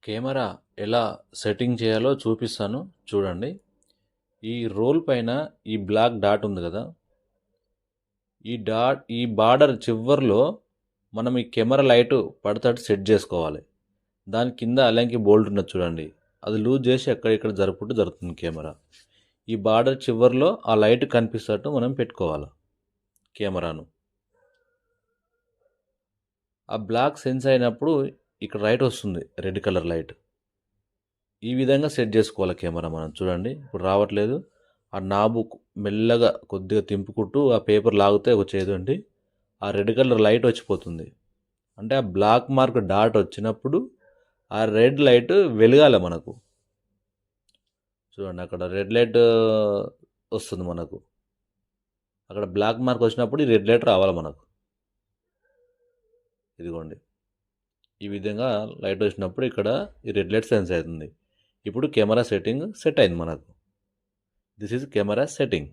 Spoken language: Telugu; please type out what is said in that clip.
కెమెరా ఎలా సెట్టింగ్ చేయాలో చూపిస్తాను చూడండి. ఈ రోల్ పైన ఈ బ్లాక్ డాట్ ఉంది కదా, ఈ బార్డర్ చివర్లో మనం ఈ కెమెరా లైట్ పడతాడు సెట్ చేసుకోవాలి. దాని కింద అలంకి బోల్ట్ ఉన్నది చూడండి, అది లూజ్ చేసి ఎక్కడిక్కడ జరుపుకుంటూ జరుగుతుంది కెమెరా. ఈ బార్డర్ చివర్లో ఆ లైట్ కనిపిస్తట్టు మనం పెట్టుకోవాలి కెమెరాను. ఆ బ్లాక్ సెన్స్ అయినప్పుడు ఇక్కడ లైట్ వస్తుంది, రెడ్ కలర్ లైట్. ఈ విధంగా సెట్ చేసుకోవాలి కెమెరా మనం. చూడండి ఇప్పుడు రావట్లేదు. ఆ నాబు మెల్లగా కొద్దిగా తింపుకుంటూ ఆ పేపర్ లాగితే వచ్చేదండి, ఆ రెడ్ కలర్ లైట్ వచ్చిపోతుంది. అంటే ఆ బ్లాక్ మార్క్ డాట్ వచ్చినప్పుడు ఆ రెడ్ లైట్ వెలగాలి మనకు. చూడండి అక్కడ రెడ్ లైట్ వస్తుంది మనకు. అక్కడ బ్లాక్ మార్క్ వచ్చినప్పుడు ఈ రెడ్ లైట్ రావాలి మనకు. ఇదిగోండి ఈ విధంగా లైట్ వచ్చినప్పుడు ఇక్కడ ఈ రెడ్ లైట్ సెన్స్ అవుతుంది. ఇప్పుడు కెమెరా సెట్టింగ్ సెట్ అయింది మనకు. This is camera setting.